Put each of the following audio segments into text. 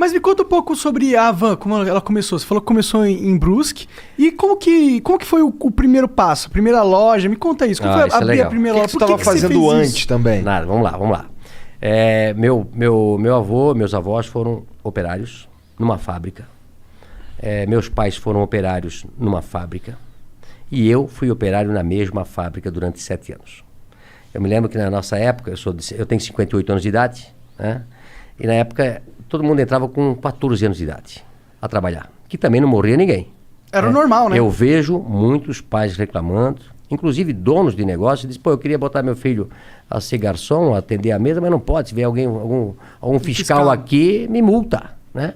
Mas me conta um pouco sobre a Havan, como ela começou. Você falou que começou em Brusque. E como que foi o primeiro passo? A primeira loja? Me conta isso. Como foi abrir a primeira loja? O que você estava fazendo antes também? Nada, vamos lá. Meus avós foram operários numa fábrica. Meus pais foram operários numa fábrica. E eu fui operário na mesma fábrica durante 7 anos. Eu me lembro que na nossa época, eu tenho 58 anos de idade, né? E na época todo mundo entrava com 14 anos de idade a trabalhar, que também não morria ninguém. Era normal, né? Eu vejo muitos pais reclamando, inclusive donos de negócio, dizem, eu queria botar meu filho a ser garçom, a atender a mesa, mas não pode. Se vier algum fiscal aqui, me multa, né?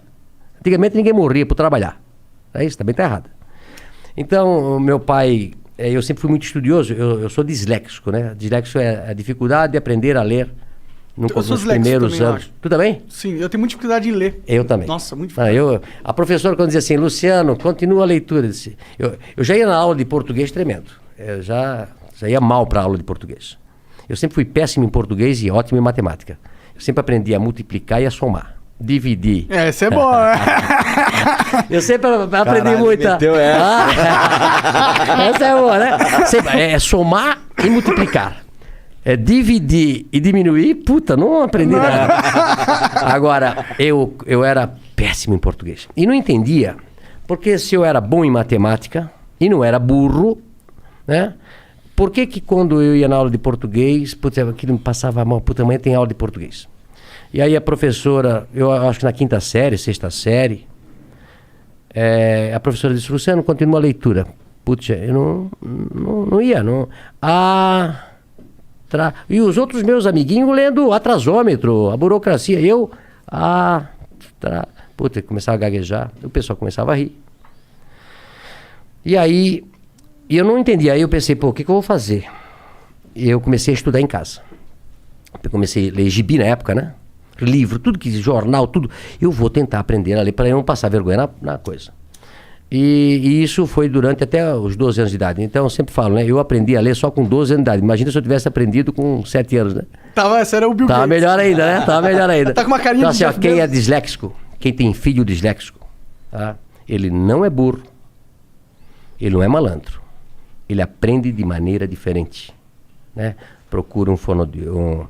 Antigamente ninguém morria por trabalhar. É isso, também está errado. Então, meu pai, eu sempre fui muito estudioso, eu sou disléxico, né? Disléxico é a dificuldade de aprender a ler nos primeiros também, anos. Tu também? Sim, eu tenho muita dificuldade em ler. Eu também. Nossa, muito difícil. A professora, quando dizia assim, Luciano, continua a leitura. Eu já ia na aula de português tremendo. Eu já ia mal para a aula de português. Eu sempre fui péssimo em português e ótimo em matemática. Eu sempre aprendi a multiplicar e a somar. Dividir. Essa é boa. Eu sempre aprendi muito. Essa é boa, né? É somar e multiplicar. Dividir e diminuir, não aprendi nada. Agora, eu era péssimo em português. E não entendia, porque se eu era bom em matemática e não era burro, né? Por que quando eu ia na aula de português, aquilo me passava mal, amanhã tem aula de português. E aí a professora, eu acho que na 5ª série, 6ª série, a professora disse, Luciano, continua a leitura. Eu não ia. E os outros meus amiguinhos lendo atrasômetro, a burocracia. Começava a gaguejar, o pessoal começava a rir. E aí, eu não entendia. Aí eu pensei, o que eu vou fazer? E eu comecei a estudar em casa. Eu comecei a ler gibi na época, né? Livro, tudo que jornal, tudo. Eu vou tentar aprender a ler para eu não passar vergonha na coisa. E isso foi durante até os 12 anos de idade. Então eu sempre falo, né? Eu aprendi a ler só com 12 anos de idade. Imagina se eu tivesse aprendido com 7 anos, né? Esse era o Bill Gates. Tava melhor ainda, né? Tava melhor ainda. Tá com uma carinha então, assim, quem é disléxico, quem tem filho disléxico, tá? Ele não é burro, ele não é malandro. Ele aprende de maneira diferente, né? Procura um fonoaudiólogo.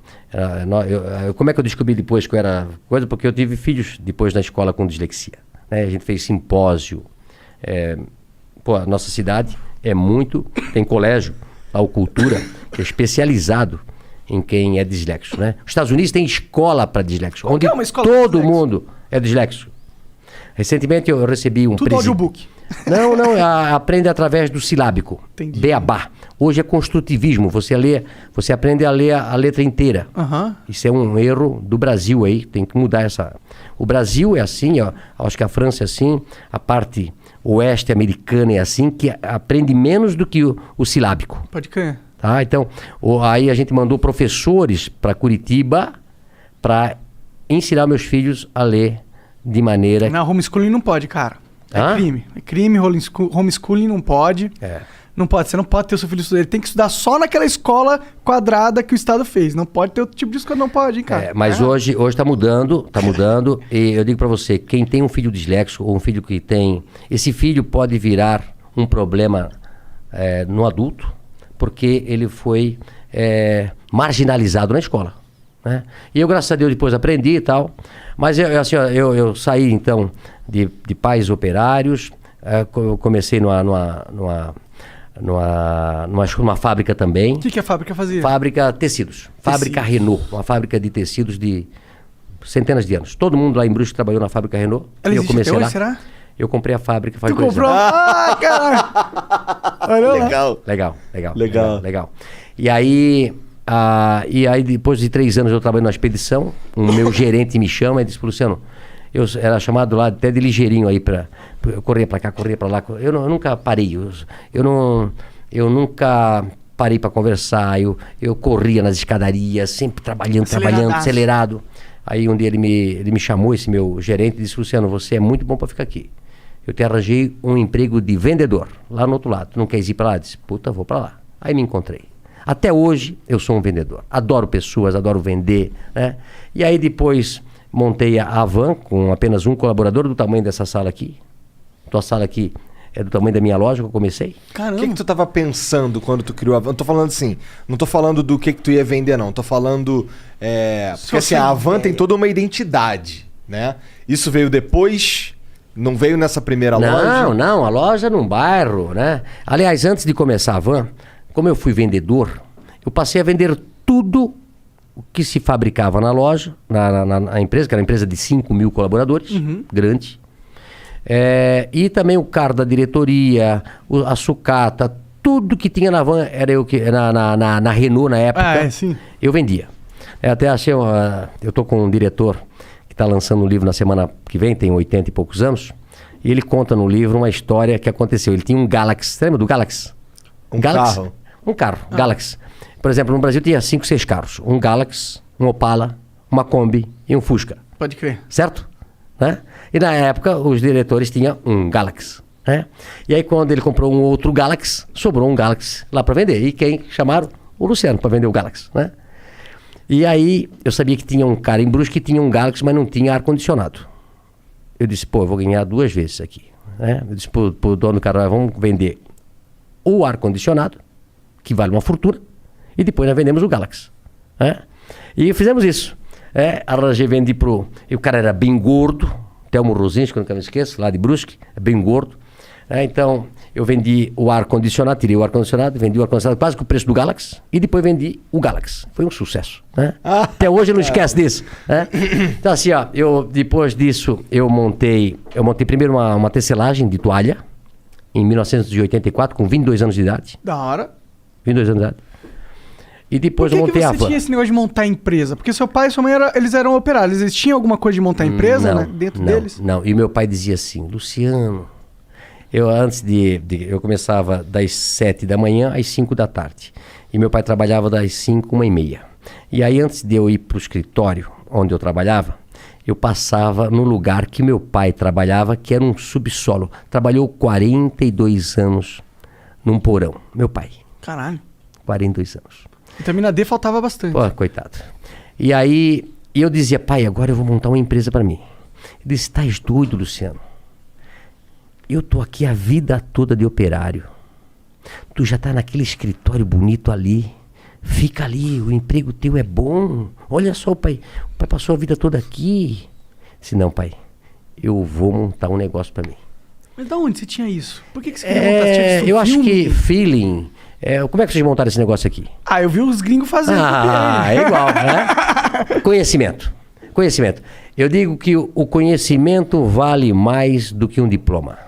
Como é que eu descobri depois que eu era coisa? Porque eu tive filhos depois na escola com dislexia, né? A gente fez simpósio. A nossa cidade tem colégio, a cultura, que é especializado em quem é disléxico, né? Os Estados Unidos tem escola para disléxico, onde todo mundo é disléxico. Recentemente eu recebi um tudo audiobook. Não, aprende através do silábico. Entendi. Beabá. Hoje é construtivismo, você aprende a ler a letra inteira. Uhum. Isso é um erro do Brasil aí, tem que mudar essa... O Brasil é assim, acho que a França é assim, a parte oeste americana é assim, que aprende menos do que o silábico. Pode crer. Tá? Então, aí a gente mandou professores para Curitiba para ensinar meus filhos a ler de maneira... Não, homeschooling não pode, cara. Crime. É crime, homeschooling não pode. Não pode, você não pode ter o seu filho estudar. Ele tem que estudar só naquela escola quadrada que o Estado fez. Não pode ter outro tipo de escola, não pode, hein, cara. Mas hoje tá mudando. E eu digo pra você, quem tem um filho disléxico ou um filho que tem... Esse filho pode virar um problema no adulto, porque ele foi marginalizado na escola, né? E eu, graças a Deus, depois aprendi e tal. Mas eu saí, então, de pais operários. Eu comecei numa fábrica também. O que a fábrica fazia? Fábrica tecidos. Fábrica Renault. Uma fábrica de tecidos de centenas de anos. Todo mundo lá em Brusque trabalhou na fábrica Renault. Ela eu comecei até hoje, lá. será? Eu comprei a fábrica faz 2 anos. Tu comprou? Ah, caralho! Legal. E aí depois de 3 anos eu trabalhei na expedição. O meu gerente me chama e disse, Luciano, eu era chamado lá até de ligeirinho aí eu corria pra cá, corria pra lá. Eu nunca parei. Eu nunca parei pra conversar. Eu corria nas escadarias, sempre trabalhando, acelerado. Aí um dia ele me chamou, esse meu gerente, e disse, Luciano, você é muito bom pra ficar aqui. Eu te arranjei um emprego de vendedor, lá no outro lado. Tu não queres ir pra lá? Eu disse, vou pra lá. Aí me encontrei. Até hoje eu sou um vendedor. Adoro pessoas, adoro vender, né? E aí depois montei a van com apenas um colaborador do tamanho dessa sala aqui. Tua sala aqui é do tamanho da minha loja que eu comecei. Caramba. O que tu tava pensando quando tu criou a van? Não tô falando assim, não tô falando do que tu ia vender, não. Tô falando... porque assim, a van tem toda uma identidade, né? Isso veio depois... Não veio nessa primeira loja? Não, a loja num bairro, né? Aliás, antes de começar a van, como eu fui vendedor, eu passei a vender tudo o que se fabricava na loja, na empresa, que era uma empresa de 5 mil colaboradores, grande. E também o carro da diretoria, a sucata, tudo que tinha na van, era eu que na Renault na época, eu vendia. Até achei, eu tô com um diretor que está lançando um livro na semana que vem, tem 80 e poucos anos, e ele conta no livro uma história que aconteceu. Ele tinha um Galaxy, você lembra do Galaxy? Carro? Um carro, Galaxy. Por exemplo, no Brasil tinha 5, 6 carros. Um Galaxy, um Opala, uma Kombi e um Fusca. Pode crer. Certo? Né? E na época, os diretores tinham um Galaxy. Né? E aí, quando ele comprou um outro Galaxy, sobrou um Galaxy lá para vender. E quem chamaram? O Luciano, para vender o Galaxy. Né? E aí, eu sabia que tinha um cara em Brusque que tinha um Galaxy, mas não tinha ar-condicionado. Eu disse, eu vou ganhar 2 vezes aqui. Né? Eu disse pro dono do carro, vamos vender o ar-condicionado, que vale uma fortuna, e depois nós vendemos o Galaxy. Né? E fizemos isso. Arranjei, vendi pro... E o cara era bem gordo, Telmo Rosinski, que eu nunca me esqueço, lá de Brusque, bem gordo. Então, eu vendi o ar-condicionado, tirei o ar-condicionado, vendi o ar-condicionado quase com o preço do Galaxy, e depois vendi o Galaxy. Foi um sucesso. Né? Até hoje eu não esqueço disso. Né? Então, assim, depois disso, eu montei primeiro uma tecelagem de toalha, em 1984, com 22 anos de idade. Da hora. 22 anos de idade. E depois eu montei a van. Por que você tinha esse negócio de montar empresa? Porque seu pai e sua mãe eles eram operários. Eles tinham alguma coisa de montar empresa, né? Dentro deles? Não. E meu pai dizia assim, Luciano, eu começava das 7 da manhã às 5 da tarde. E meu pai trabalhava das 5, 1h30. E aí, antes de eu ir para o escritório onde eu trabalhava, eu passava no lugar que meu pai trabalhava, que era um subsolo. Trabalhou 42 anos num porão. Meu pai. Caralho. 42 anos. Vitamina D faltava bastante. Pô, coitado. E aí, eu dizia, pai, agora eu vou montar uma empresa para mim. Ele disse, estás doido, Luciano? Eu tô aqui a vida toda de operário. Tu já tá naquele escritório bonito ali. Fica ali, o emprego teu é bom. Olha só, pai. O pai passou a vida toda aqui. Disse, não, pai, eu vou montar um negócio para mim. Mas da onde você tinha isso? Por que você queria montar? Você tinha eu acho que feeling... como é que vocês montaram esse negócio aqui? Eu vi os gringos fazendo. É igual, né? Conhecimento. Eu digo que o conhecimento vale mais do que um diploma.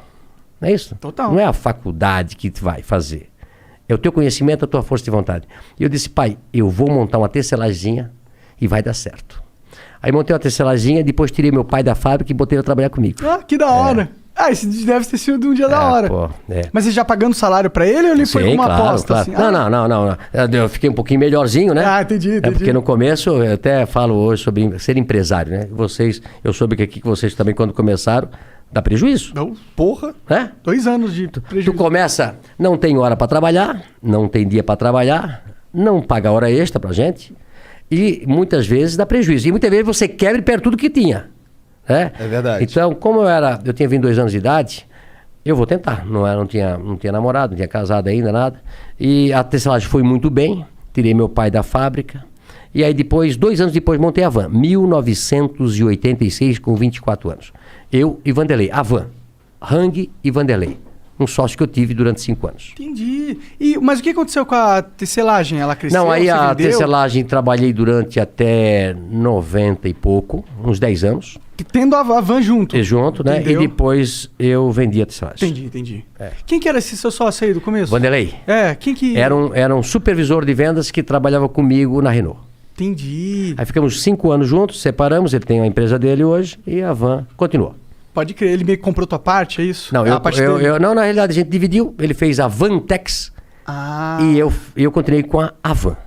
Não é isso? Total. Não é a faculdade que vai fazer. É o teu conhecimento, a tua força de vontade. E eu disse, pai, eu vou montar uma tecelaginha e vai dar certo. Aí montei uma tecelaginha, depois tirei meu pai da fábrica e botei ele a trabalhar comigo. Que da hora. Esse deve ter sido um dia da hora. Mas você já pagando salário pra ele ou ele foi com uma aposta? Claro. Assim? Não. Eu fiquei um pouquinho melhorzinho, né? Entendi. Porque no começo, eu até falo hoje sobre ser empresário, né? Eu soube que aqui vocês também, quando começaram, dá prejuízo. Não, porra. 2 anos de prejuízo. Tu começa, não tem hora pra trabalhar, não tem dia pra trabalhar, não paga hora extra pra gente, e muitas vezes dá prejuízo. E muitas vezes você quebra e perde tudo que tinha. É verdade. Então, como eu tinha 22 anos de idade, eu vou tentar. Não tinha namorado, não tinha casado ainda, nada. E a tecelagem foi muito bem. Tirei meu pai da fábrica. E aí depois, 2 anos depois, montei a van. 1986, com 24 anos. Eu e Vanderlei. A van. Hang e Vanderlei. Um sócio que eu tive durante 5 anos. Entendi. Mas o que aconteceu com a tecelagem? Ela cresceu? Não, aí a tecelagem trabalhei durante até 90 e pouco, uns 10 anos. Tendo a van junto. Junto, né? Entendeu? E depois eu vendi a tecelagem. Entendi. Quem que era esse seu sócio aí do começo? Vanderlei. Quem que... Era um supervisor de vendas que trabalhava comigo na Renault. Entendi. Aí ficamos 5 anos juntos, separamos, ele tem a empresa dele hoje e a van continuou. Pode crer, ele meio que comprou tua parte, é isso? Não, não, na realidade a gente dividiu, ele fez a Vantex e eu continuei com a van.